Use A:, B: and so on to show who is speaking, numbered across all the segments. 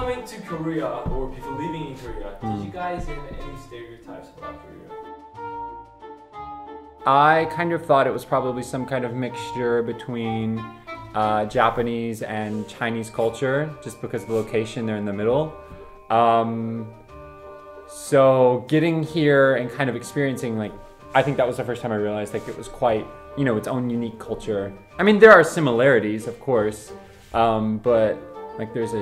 A: coming to Korea or people living in Korea, did you guys have any stereotypes about Korea?
B: I kind of thought it was probably some kind of mixture between Japanese and Chinese culture, just because of the location, they're in the middle. So getting here and kind of experiencing, like, I think that was the first time I realized like it was quite, you know, its own unique culture. I mean, there are similarities, of course, but like there's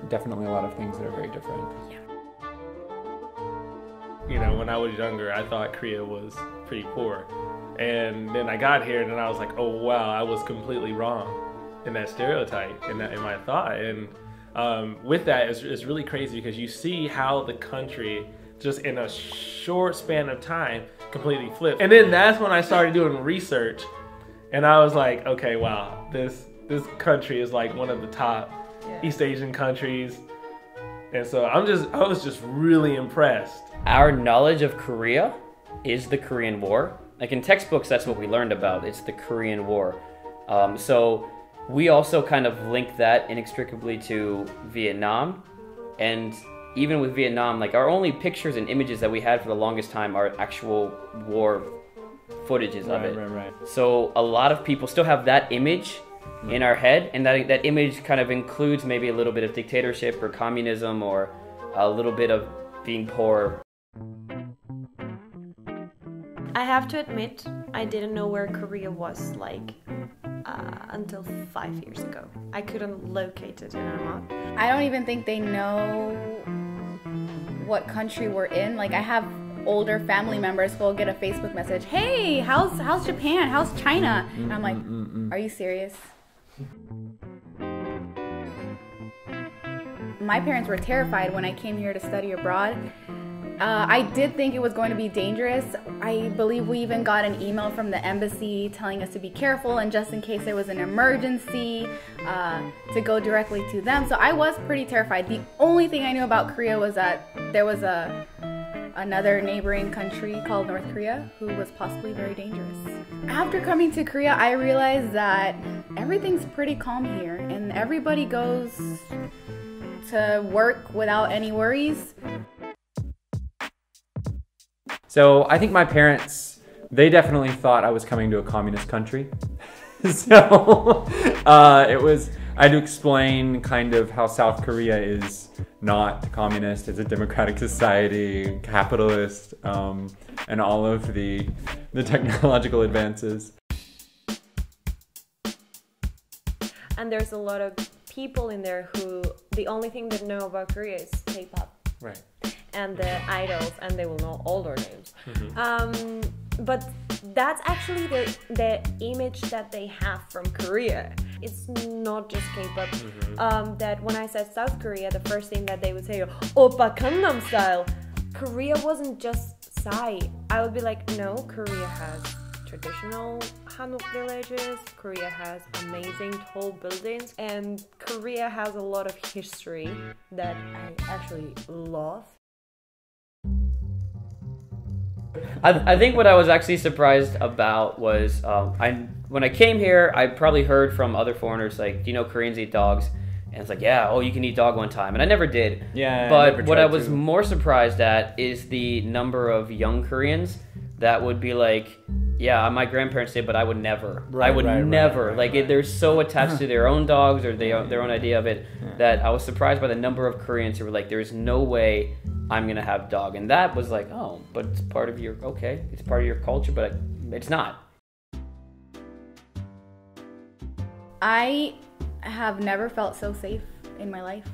B: definitely a lot of things that are very different.
C: Yeah.
D: You know, when I was younger, I thought Korea was pretty poor. And then I got here and then I was like, oh wow, I was completely wrong in that stereotype, in my thought. And with that, it's really crazy because you see how the country, just in a short span of time, completely flipped. And then that's when I started doing research. And I was like, okay, wow, this country is like one of the top East Asian countries. And so I was just really impressed.
C: Our knowledge of Korea is the Korean War. Like in textbooks, that's what we learned about. It's the Korean War. So we also kind of link that inextricably to Vietnam. And even with Vietnam, like our only pictures and images that we had for the longest time are actual war footages of it.
B: Right.
C: So a lot of people still have that image in our head, and that image kind of includes maybe a little bit of dictatorship or communism or a little bit of being poor.
E: I have to admit, I didn't know where Korea was like until 5 years ago. I couldn't locate it in a map.
F: I don't even think they know what country we're in. Like I have older family members who will get a Facebook message, hey, how's Japan? How's China? And I'm like, are you serious? My parents were terrified when I came here to study abroad. I did think it was going to be dangerous. I believe we even got an email from the embassy telling us to be careful and just in case there was an emergency, to go directly to them. So I was pretty terrified. The only thing I knew about Korea was that there was another neighboring country called North Korea who was possibly very dangerous. After coming to Korea, I realized that everything's pretty calm here and everybody goes to work without any worries.
B: So I think my parents, they definitely thought I was coming to a communist country. So I had to explain kind of how South Korea is not communist, it's a democratic society, capitalist, and all of the technological advances.
E: And there's a lot of people in there who the only thing they know about Korea is K-pop.
B: Right.
E: And the idols, and they will know all their names. But that's actually the image that they have from Korea. It's not just K-pop. That when I said South Korea, the first thing that they would say, Oppa Gangnam Style. Korea wasn't just Psy. I would be like, no, Korea has traditional Hanok villages, Korea has amazing tall buildings, and Korea has a lot of history that I actually love.
C: I think what I was actually surprised about was when I came here, I probably heard from other foreigners like, do you know Koreans eat dogs? And it's like, yeah, oh, you can eat dog one time. And I never did.
B: Yeah.
C: But what I was more surprised at is the number of young Koreans that would be like, yeah, my grandparents did, but I would never. I would never. They're so attached to their own dogs or their own idea of it that I was surprised by the number of Koreans who were like, there's no way I'm going to have dog. And that was like, oh, but it's part of your, okay, it's part of your culture, but it's not.
F: I have never felt so safe in my life,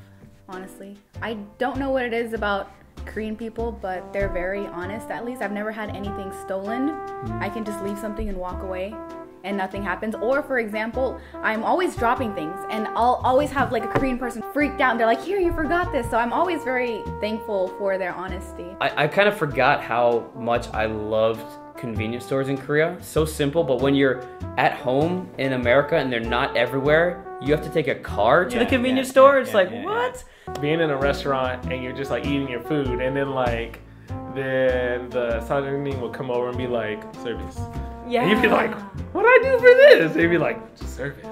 F: honestly. I don't know what it is about Korean people, but they're very honest. At least I've never had anything stolen. I can just leave something and walk away and nothing happens. Or for example, I'm always dropping things and I'll always have like a Korean person freaked out and they're like, here, you forgot this. So I'm always very thankful for their honesty.
C: I kind of forgot how much I loved convenience stores in Korea. So simple, but when you're at home in America and they're not everywhere, you have to take a car to the convenience store. It's like, what?
D: Being in a restaurant and you're just like eating your food and then the sajanim will come over and be like, service.
E: Yeah.
D: And you'd be like, what'd I do for this? They'd be like, service.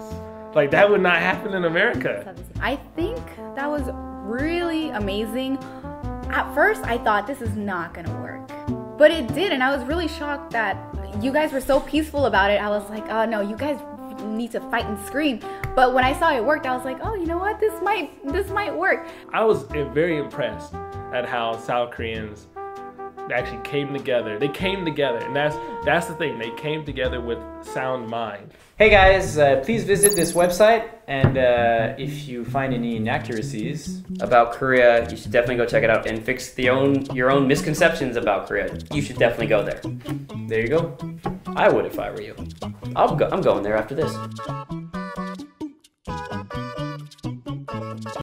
D: Like that would not happen in America.
F: I think that was really amazing. At first, I thought this is not gonna work, but it did, and I was really shocked that you guys were so peaceful about it. I was like, oh no, you guys need to fight and scream. But when I saw it worked, I was like, oh, you know what? This might work.
D: I was very impressed at how South Koreans actually came together. They came together, and that's the thing. They came together with sound mind.
B: Hey guys, please visit this website, and if you find any inaccuracies
C: About Korea, you should definitely go check it out and fix your own misconceptions about Korea. You should definitely go there.
B: there you go.
C: I would if I were you. I'm going there after this.